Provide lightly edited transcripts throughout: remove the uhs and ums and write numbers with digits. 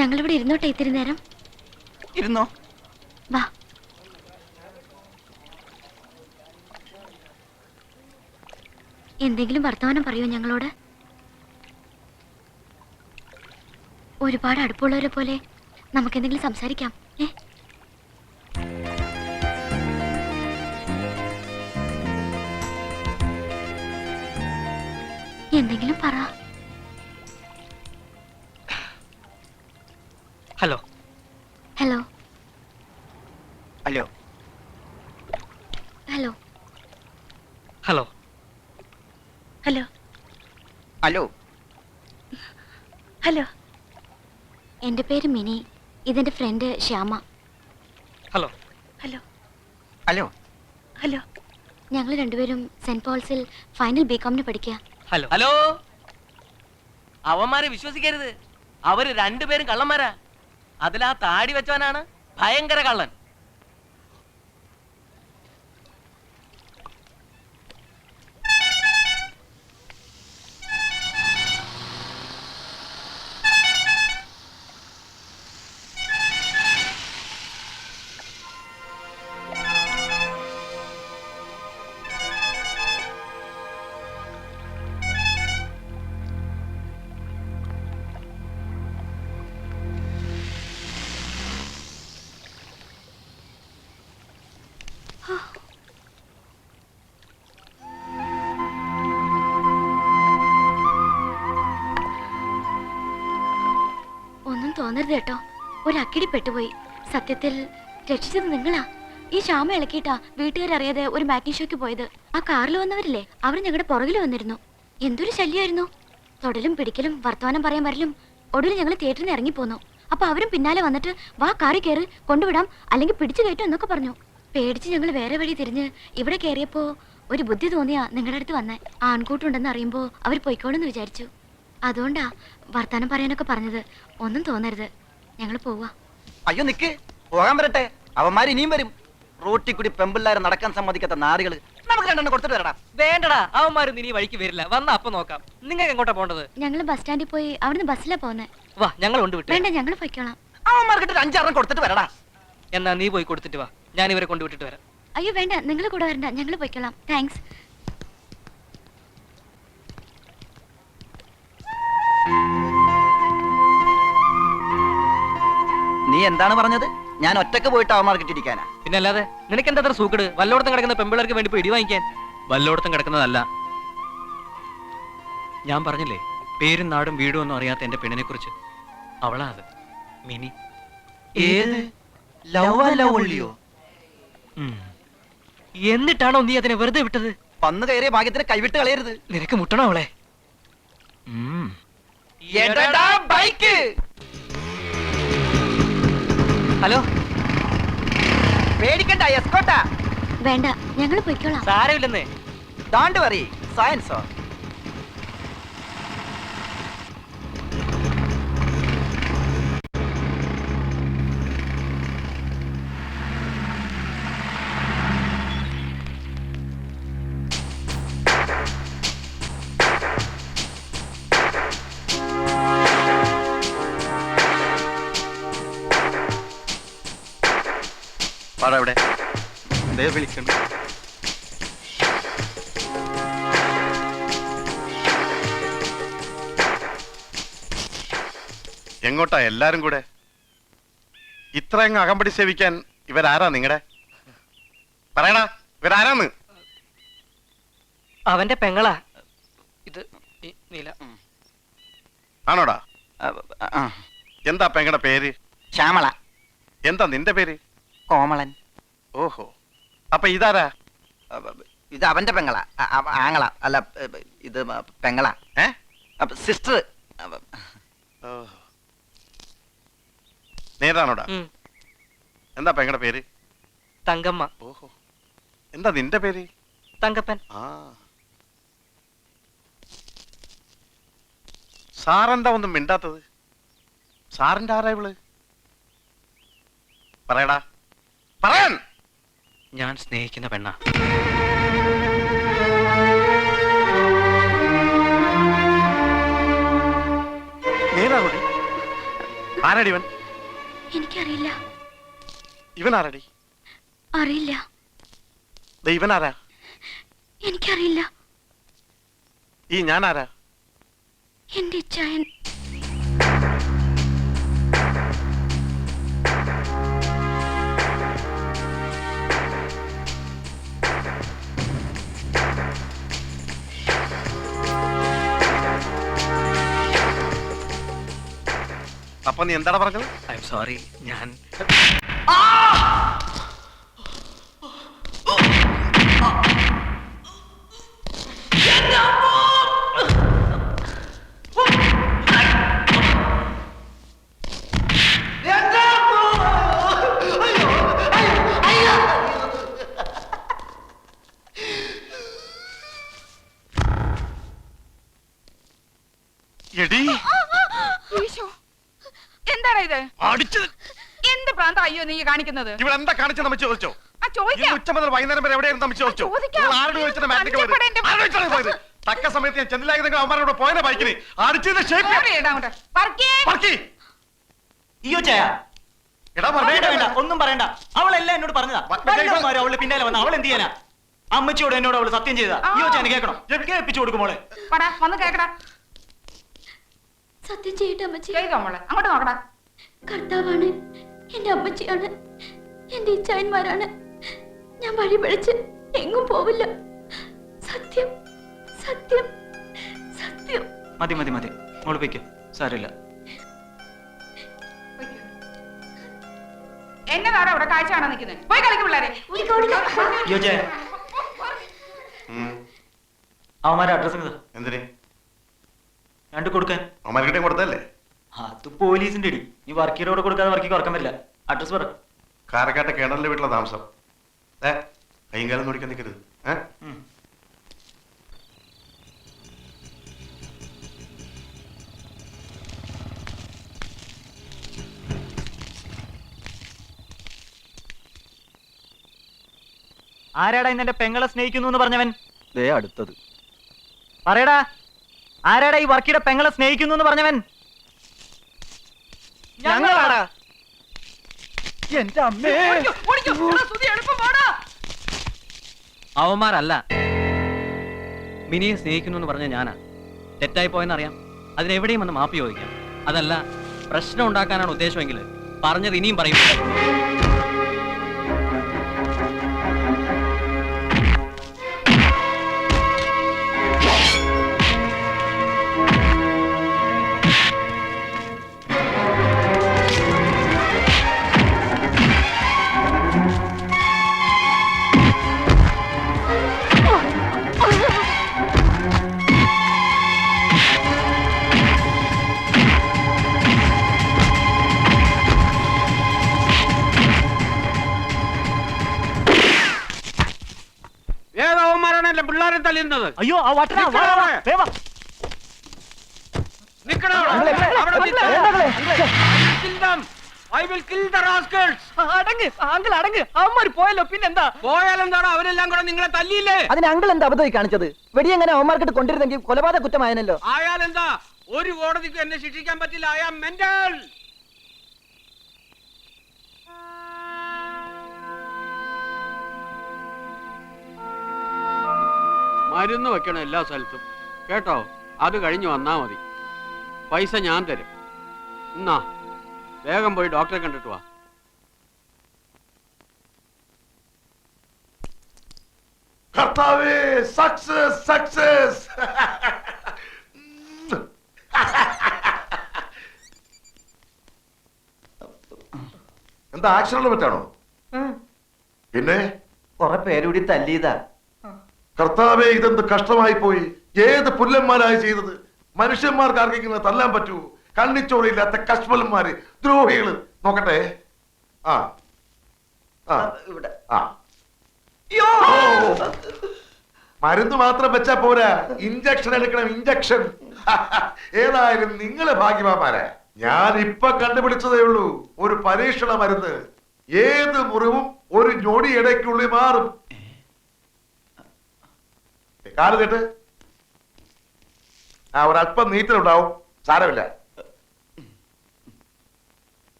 ഞങ്ങളിവിടെ ഇരുന്നോട്ടെ ഇത്തിരി നേരം. ഇരുന്നോ. വാ. എന്തെങ്കിലും വർത്തമാനം പറയൂ ഞങ്ങളോട്. ഒരുപാട് അടുപ്പമുള്ളവരെ പോലെ നമുക്കെന്തെങ്കിലും സംസാരിക്കാം. എന്തെങ്കിലും പറ. Hello hello hello hello hello hello hello hello. എൻ്റെ പേര് മിനി, ഇതെന്റെ friend Shyama. Hello hello hello hello. ഞങ്ങൾ രണ്ടുപേരും സെന്റ് പോൾസിൽ ഫൈനൽ ബികോമിന് പഠിക്കുക. Hello hello. അവന്മാരെ വിശ്വസിക്കരുത്, അവര് രണ്ടുപേരും കള്ളന്മാരാ. അതിലാ താടി വെച്ചവനാണ് ഭയങ്കര കള്ളൻ. ഒന്നും തോന്നരുത് കേട്ടോ, ഒരു അക്കിടി പെട്ടുപോയി. സത്യത്തിൽ രക്ഷിച്ചത് നിങ്ങളാ. ഈ ശ്യാമ ഇളക്കിയിട്ടാ വീട്ടുകാരറിയാതെ ഒരു മാറ്റിനി ഷോയ്ക്ക് പോയത്. ആ കാറിൽ വന്നവരില്ലേ, അവർ ഞങ്ങളുടെ പുറകിൽ വന്നിരുന്നു. എന്തൊരു ശല്യമായിരുന്നു. തൊടലും പിടിക്കലും വർത്തമാനം പറയാൻ വരലും. ഒടുവിൽ ഞങ്ങൾ തിയേറ്ററിൽ നിന്ന് ഇറങ്ങിപ്പോന്നു. അപ്പൊ അവരും പിന്നാലെ വന്നിട്ട് വാ കാറി കയറി കൊണ്ടുവിടാം, അല്ലെങ്കിൽ പിടിച്ചു കയറ്റും എന്നൊക്കെ പറഞ്ഞു. പേടിച്ച് ഞങ്ങൾ വേറെ വഴി തിരിഞ്ഞ് ഇവിടെ കയറിയപ്പോ ഒരു ബുദ്ധി തോന്നിയാ നിങ്ങളുടെ അടുത്ത് വന്നേ. ആൺകൂട്ടുണ്ടെന്ന് അറിയുമ്പോ അവർ പൊയ്ക്കോളെന്ന് വിചാരിച്ചു. അതുകൊണ്ടാ വർത്താനം പറയാനൊക്കെ പറഞ്ഞത്. ഒന്നും തോന്നരുത്, ഞങ്ങൾ പോവാ. അയ്യോ നിക്ക്, പോകാൻ വരട്ടെ. അവന്മാർ ഇനിയും വരും. റോട്ടി കൂടി പെമ്പിള്ളാരെ നടക്കാൻ സമ്മതിക്കാത്ത നാറുകള്. നമുക്ക് രണ്ടെണ്ണം കൊടുത്തിട്ട് വരടാ. വേണ്ടടാ, അവന്മാരൊന്നും ഇനി വഴിക്ക് വരില്ല. വന്ന അപ്പൊ നോക്കാം. നിങ്ങൾക്ക് എങ്ങോട്ടാ പോണ്ടത്? ഞങ്ങൾ ബസ് സ്റ്റാൻഡിൽ പോയി അവിടുന്ന് ബസ്സിലാ പോന്നെ. വാ, ഞങ്ങൾ കൊണ്ട് വിട്ടു. വേണ്ട, ഞങ്ങൾ പൊയ്ക്കോളാം. അവന്മാർക്കിട്ട് 5-6 കൊടുത്തിട്ട് വരടാ. എന്നാ നീ പോയി കൊടുത്തിട്ട് വാ, ഞാൻ ഇവരെ കൊണ്ടുവിട്ടിട്ട് വരാം. അയ്യോ വേണ്ട, നിങ്ങൾ കൂടെ വരണ്ട, ഞങ്ങൾ പൊയ്ക്കോളാം. താങ്ക്സ്. നീ എന്താണ് പറഞ്ഞത്? ഞാൻ ഒറ്റക്ക് പോയിട്ട് അവന്മാർക്ക് ഇട്ടിരിക്കാനാ? പിന്നെ അല്ലാതെ നിനക്ക് എന്താ അത്ര സൂക്കട്? വല്ലോടത്തും കിടക്കുന്ന പെമ്പിള്ളേർക്ക് വേണ്ടി പോയി ഇടി വാങ്ങിക്കാൻ. വല്ലോടത്തും കിടക്കുന്നതല്ല. ഞാൻ പറഞ്ഞില്ലേ, പേരും നാടും വീടും ഒന്നും അറിയാത്ത എന്റെ പെണ്ണിനെ കുറിച്ച്. അവളാ അത്, മിനി. ഏത് ലവ്വോ? എന്നിട്ടാണോ നീ അതിനെ വെറുതെ വിട്ടത്? വന്നു കയറിയ ഭാഗ്യത്തിന് കൈവിട്ട് കളയരുത്. നിനക്ക് മുട്ടണോ അവളെ? ബൈക്ക്. ഹലോ, പേടിക്കണ്ട, എസ്കോട്ടാ. വേണ്ട, ഞങ്ങൾ പൊയ്ക്കോളാം. സാരമില്ലെന്നേ. Don't worry, സയൻസോ. എവിടെ വിളിക്കണ്ട? എങ്ങോട്ടാ എല്ലാരും കൂടെ? ഇത്രയങ്ങ് അകമ്പടി സേവിക്കാൻ ഇവരാരാ നിങ്ങടെ? പറയടാ, ഇവരാരാന്ന്? അവന്റെ പെങ്ങളാ ഇത്. നീല ആണോടാ? എന്താ പെങ്ങടെ പേര്? ശ്യാമള. എന്താ നിന്റെ പേര്? കോമളൻ. ഓഹോ, അപ്പൊ ഇതാരാ? ഇത് അവന്റെ പെങ്ങളാ. ആങ്ങള അല്ല, ഇത് പെങ്ങളാ. സിസ്റ്റർ. നേരാണോടാ? എന്താ പെങ്ങടെ പേര്? തങ്കമ്മ. ഓഹോ, എന്താ നിന്റെ പേര്? തങ്കപ്പൻ. സാറെന്താ ഒന്നും മിണ്ടാത്തത്? സാറിന്റെ ആരാ ഇവള്? പറയടാ, പറയാൻ. ഞാൻ സ്നേഹിക്കുന്ന പെണ്ണ. ആരാടി ഇവൻ? എനിക്കറിയില്ല. ഇവൻ ആരാടി? അറിയില്ല. ഇവൻ ആരാ? എനിക്കറിയില്ല. ഈ ഞാൻ ആരാ? എന്റെ ഇച്ചായൻ. അപ്പൊ നീ എന്താടാ പറഞ്ഞത്? I am sorry. ഞാൻ എടി എന്താണ് ഇത്? അടിച്ചത് എന്ത് പ്രാന്ത അയ്യോ നീ കാണിക്കുന്നത്? ഇവിടെ എന്താ കാണിച്ചത് അമ്മച്ചി ചോദിച്ചോ? ആ ചോദിക്കാം. ഉച്ച മുതൽ വൈകുന്നേരം വരെ എവിടെയായിരുന്നു അമ്മച്ചി ചോദിച്ചോ? ചോദിക്കാം. നിങ്ങൾ ആരോട് ചോദിച്ചിട്ട് മാറ്റിക്ക് പോയത്? ആരോട് ചോദിച്ചാണ് പോയത്? തക്ക സമയത്ത് ഞാൻ ചെന്നിലായി അവന്മാരോട് പോയതിന്റെ ബൈക്കിന് അടിച്ചതിന്റെ ഷേപ്പ് അയ്യോ ചായ എടാ വേണ്ട വേണ്ട ഒന്നും പറയണ്ട. അവളെല്ലാം എന്നോട് പറഞ്ഞതാ. അവളുടെ പിന്നാലെ വന്ന അവൾ എന്ത് ചെയ്യാനാ? അമ്മച്ചിയോട് എന്നോട് അവള് സത്യം ചെയ്താ. അയ്യോ ചായ കേൾക്കണം, കേൾപ്പിച്ചു കൊടുക്കുമോളെ. വന്ന് കേക്കടാ. സത്യം ചെയ്യട്ടെ അമ്മച്ചി. ചെയ്തോ മോളെ, അങ്ങോട്ട് നോക്കടാ. കർത്താവാണ്, എന്റെ അമ്മച്ചിയാണ്, എന്റെ ഇച്ചായന്മാരാണ്. ഞാൻ വഴി പിഴച്ച് എങ്ങും പോവില്ല. സത്യം സത്യം സത്യം. മതി മതി മതി മോള് പൊയ്ക്കോ, സാരമില്ല. എന്നതാടാ ഇവിടെ കാഴ്ച കാണാൻ നിൽക്കുന്നത്? പോയി കളിക്കും പിള്ളേരെ. അയ്യോ ചായ അവന്മാരെ അഡ്രസ് എന്തിന്? രണ്ട് കൊടുക്കാൻ. അവന്മാർക്കിട്ടേ കൊടുത്തല്ലേ? അത് പോലീസിന്റെ ഇടി. നീ വർക്കിയോട് കൊടുക്കാതെ വർക്കിക്ക് ഉറക്കം വരില്ല. അഡ്രസ് പറ. കാരക്കാട്ടെ കേണലിന്റെ വീട്ടിലെ താമസം. കൈയും കാലം നോടിക്കാൻ നിൽക്കരുത്. ആരാടാ ഇന്നെ പെങ്ങളെ സ്നേഹിക്കുന്നു എന്ന് പറഞ്ഞവൻ? ദേ അടുത്തത് പറയടാ. ആരാടാ ഈ വർക്കിയുടെ പെങ്ങളെ സ്നേഹിക്കുന്നു എന്ന് പറഞ്ഞവൻ? ഞങ്ങളാടാ. എന്റെ അമ്മേ, അവന്മാരല്ല, മിനിയെ സ്നേഹിക്കുന്നു എന്ന് പറഞ്ഞ ഞാനാ. തെറ്റായി പോയെന്നറിയാം. അതിനെവിടെയും വന്ന് മാപ്പി ചോദിക്കാം. അതല്ല പ്രശ്നം ഉണ്ടാക്കാനാണ് ഉദ്ദേശമെങ്കിൽ പറഞ്ഞത് ഇനിയും പറയും. പിള്ളേരെ തല്ലുന്നത്. അയ്യോ അവന്മാര് പോയല്ലോ, പിന്നെന്താ? പോയാലെന്താണോ അവരെല്ലാം കൂടെ നിങ്ങളെ തല്ലിയില്ലേ? അതിന് അങ്കിൾ എന്താ അബദ്ധമായി കാണിച്ചത്? വെടിയെങ്ങനെ അവന്മാർക്കിട്ട് കൊണ്ടിരുന്നെങ്കിൽ കൊലപാതക കുറ്റമായനല്ലോ. ആയാലെന്താ? ഒരു കോടതിക്ക് എന്നെ ശിക്ഷിക്കാൻ പറ്റില്ല. I am mental. മരുന്ന് വെക്കണം എല്ലാ സ്ഥലത്തും, കേട്ടോ? അത് കഴിഞ്ഞ് വന്നാ മതി. പൈസ ഞാൻ തരും. എന്നാ വേഗം പോയി ഡോക്ടറെ കണ്ടിട്ട് വാ. കർത്താവേ, സക്സസ് സക്സസ്. എന്താ ആക്സിഡന്റ് പറ്റാണോ? പിന്നെ കുറെ പേരുകൂടി തല്ലിയതാ. കർത്താവേ, ഇതെന്ത് കഷ്ടമായി പോയി. ഏത് പുല്ലന്മാരായി ചെയ്തത്? മനുഷ്യന്മാർക്ക് ആർക്കെങ്കിലും തല്ലാൻ പറ്റൂ? കണ്ണിച്ചോറിയില്ലാത്ത കശ്മലന്മാര്, ദ്രോഹികള്. നോക്കട്ടെ. ആ ആ ഇവിടെ ആ മരുന്ന് മാത്രം വെച്ചാ പോരാ, ഇഞ്ചക്ഷൻ എടുക്കണം, ഇഞ്ചക്ഷൻ. ഏതായാലും നിങ്ങള് ഭാഗ്യവാന്മാരാ. ഞാൻ ഇപ്പൊ കണ്ടുപിടിച്ചതേ ഉള്ളൂ ഒരു പരീക്ഷണ മരുന്ന്. ഏത് മുറിവും ഒരു ഞൊടി ഇടയ്ക്കുള്ളിൽ മാറും. കാല് കേട്ട്. ഒരല്പം നീറ്റലുണ്ടാവും, സാരമില്ല.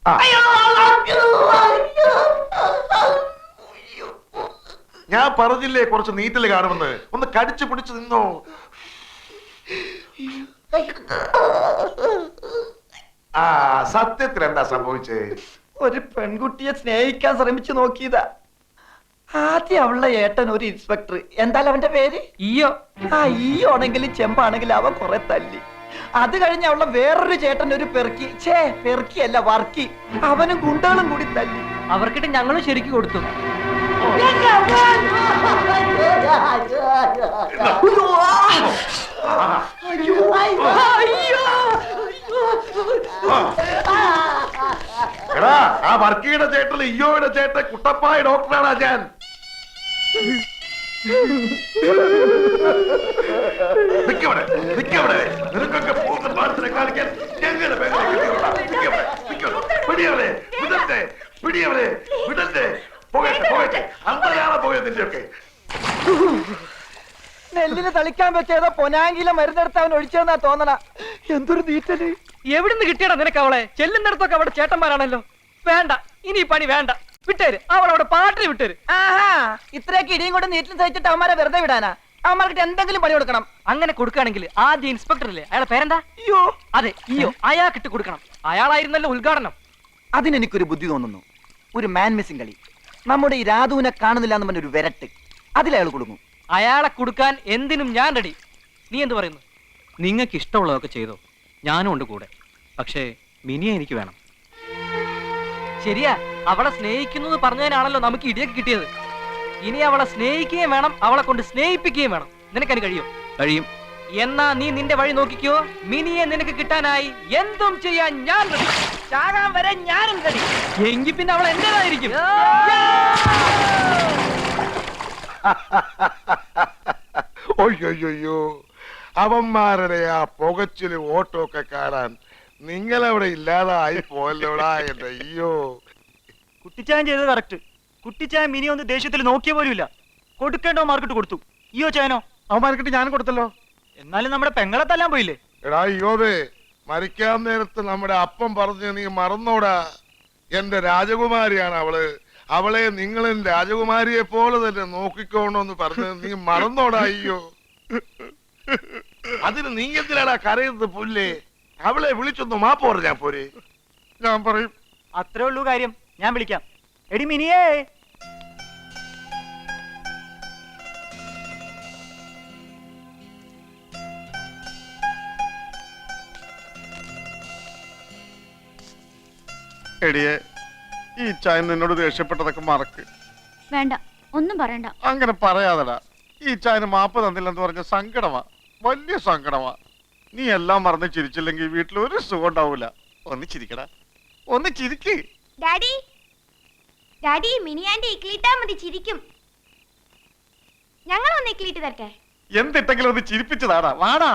ആ. ഞാൻ പറഞ്ഞില്ലേ കുറച്ച് നീറ്റല് കാണുമെന്ന്. ഒന്ന് കടിച്ചു പിടിച്ചു നിന്നോ. ആ സത്യത്തിൽ എന്താ സംഭവിച്ചേ? ഒരു പെൺകുട്ടിയെ സ്നേഹിക്കാൻ ശ്രമിച്ചു നോക്കിയതാ. ആദ്യം അവളുടെ ഏട്ടൻ ഒരു ഇൻസ്പെക്ടർ, എന്തായാലും അവന്റെ പേര് ഈയോ. ആ ഈയോ ആണെങ്കിലും ചെമ്പാണെങ്കിലും അവൻ കുറെ തല്ലി. അത് കഴിഞ്ഞ് അവളുടെ വേറൊരു ചേട്ടൻ ഒരു പെറുക്കിയല്ല വർക്കി, അവനും ഗുണ്ടകളും കൂടി തല്ലി. അവർക്കിട്ട് ഞങ്ങളും ശരിക്കും കൊടുത്തു. എടാ ആ വർക്കിയുടെ ചേട്ടൻ ഇയ്യോയുടെ ചേട്ടൻ കുട്ടപ്പായ ഡോക്ടറാണ് ഞാൻ. നിക്കവിടെ നിനക്കൊക്കെ പോകുന്ന പാടത്തിനെ കാണിക്കാൻ ഞങ്ങളുടെ വിടണ്ടേ പോകട്ടെ അന്തരാളെ പോയത് നിന്റെയൊക്കെ. നെല്ലിന് തളിക്കാൻ വെച്ചേതോ പൊനാങ്കിലെ മരുന്നെടുത്ത് അവൻ ഒഴിച്ചതെന്നാ തോന്നണ. എന്തൊരു നീറ്റല്. എവിടുന്ന് കിട്ടിയടാ നിനക്ക് അവളെ? ചെല്ലുന്നിടത്തൊക്കെ അവിടെ ചേട്ടന്മാരാണല്ലോ. വേണ്ട, ഇനി ഈ പണി വേണ്ട, വിട്ടേര്. അവളവിടെ പാട്ടിന് വിട്ടേര്. ആഹാ, ഇത്രയൊക്കെ ഇടിയും കൊണ്ട് നീറ്റിൽ സഹിച്ചിട്ട് അവന്മാരെ വെറുതെ വിടാനാ? അവന്മാർക്ക് എന്തെങ്കിലും പണി കൊടുക്കണം. അങ്ങനെ കൊടുക്കുകയാണെങ്കിൽ ആദ്യം ഇൻസ്പെക്ടർ ഇല്ലേ, അയാളെ പേരെന്താ? അയ്യോ, അതെ ഇയ്യോ, അയാൾക്കിട്ട് കൊടുക്കണം. അയാളായിരുന്നല്ലോ ഉദ്ഘാടനം. അതിനെനിക്കൊരു ബുദ്ധി തോന്നുന്നു. ഒരു മാൻ മിസ്സിംഗ് കളി. നമ്മുടെ ഈ രാധുവിനെ കാണുന്നില്ല എന്ന് പറഞ്ഞൊരു വിരട്ട്, അതിലയാൾ കൊടുക്കും. അയാളെ കൊടുക്കാൻ എന്തിനും ഞാൻ റെഡി. നീ എന്ത് പറയുന്നു? നിങ്ങൾക്ക് ഇഷ്ടമുള്ളതൊക്കെ ചെയ്തോ, ഞാനും ഉണ്ട് കൂടെ. പക്ഷേ മിനിയെ എനിക്ക് വേണം. ശരിയാ, അവളെ സ്നേഹിക്കുന്നത് പറഞ്ഞതിനാണല്ലോ നമുക്ക് ഇടിയൊക്കെ കിട്ടിയത്. ഇനി അവളെ സ്നേഹിക്കുകയും വേണം, അവളെ കൊണ്ട് സ്നേഹിപ്പിക്കുകയും വേണം. നിനക്കതിന് കഴിയും? കഴിയും. എന്നാ നീ നിന്റെ വഴി നോക്കിക്കോ. മിനിയെ നിനക്ക് കിട്ടാനായി എന്തും ചെയ്യാൻ ഞാൻ റെഡി. ചാകാൻ വരെ ഞാനും റെഡി. എങ്കിൽ പിന്നെ അവൾ എന്റേതായിരിക്കും. ഒയ്യോ, അവന്മാരുടെ ആ പുകച്ചില് ഓട്ടോ ഒക്കെ കാണാൻ നിങ്ങളവിടെ ഇല്ലാതായി പോയല്ലോടാ എന്റെ. അയ്യോ, കുട്ടിച്ചായൻ ചെയ്തത് കറക്റ്റ്. കുട്ടിച്ചായൻ മിനി ഒന്ന് ദേഷ്യത്തിൽ നോക്കിയ പോലും ഇല്ല. കൊടുക്കേണ്ടോ മാർക്കിട്ട് കൊടുത്തു. ഇയോ ചായനോ? അവന്മാർക്കിട്ട് ഞാൻ കൊടുത്തല്ലോ. എന്നാലും നമ്മുടെ പെങ്ങളെ തല്ലാൻ പോയില്ലേ? എടാ അയ്യോതെ, മരിക്കാൻ നേരത്ത് നമ്മുടെ അപ്പം പറഞ്ഞ് നീ മറന്നോടാ. എന്റെ രാജകുമാരിയാണ് അവള്. അവളെ നിങ്ങളും രാജകുമാരിയെ പോലെ തന്നെ നോക്കിക്കോണോന്ന് പറഞ്ഞ് നീ മറന്നോടാ. അയ്യോ, അതിന് നീ എന്തിനാടാ കരയുന്നത് പുല്ലേ? അവളെ വിളിച്ചൊന്ന് മാപ്പ് പറഞ്ഞാ പോരെ? ഞാൻ പറയും. അത്രേ ഉള്ളൂ കാര്യം. ഞാൻ വിളിക്കാം. എടി മിനിയേ. എടിയെ, ഈ ചായൻ നിന്നോട് ദേഷ്യപ്പെട്ടതൊക്കെ മറക്ക്. വേണ്ട, ഒന്നും പറയണ്ട. അങ്ങനെ പറയാതടാ. ഈ ചായന് മാപ്പ് തന്നില്ലെന്ന് പറഞ്ഞ സങ്കടമാ, വലിയ സങ്കടമാ. നീ എല്ലാം മറന്ന് ചിരിച്ചില്ലെങ്കിൽ വീട്ടിൽ ഒരു സുഖം ഉണ്ടാവൂല. ഒന്ന് ചിരിക്കടാ, ഒന്ന് ചിരിക്ക്. ഡാഡി, ഡാഡി, മിനിയാന്റെ ഇക്ലിട്ടാ മതി, ചിരിക്കും. ഞങ്ങൾ ഒന്ന് ഇക്ലിട്ട് തരട്ടെ? എന്തിട്ടെങ്കിലും ഒന്ന് ചിരിപ്പിച്ചതാടാ. വാടാ.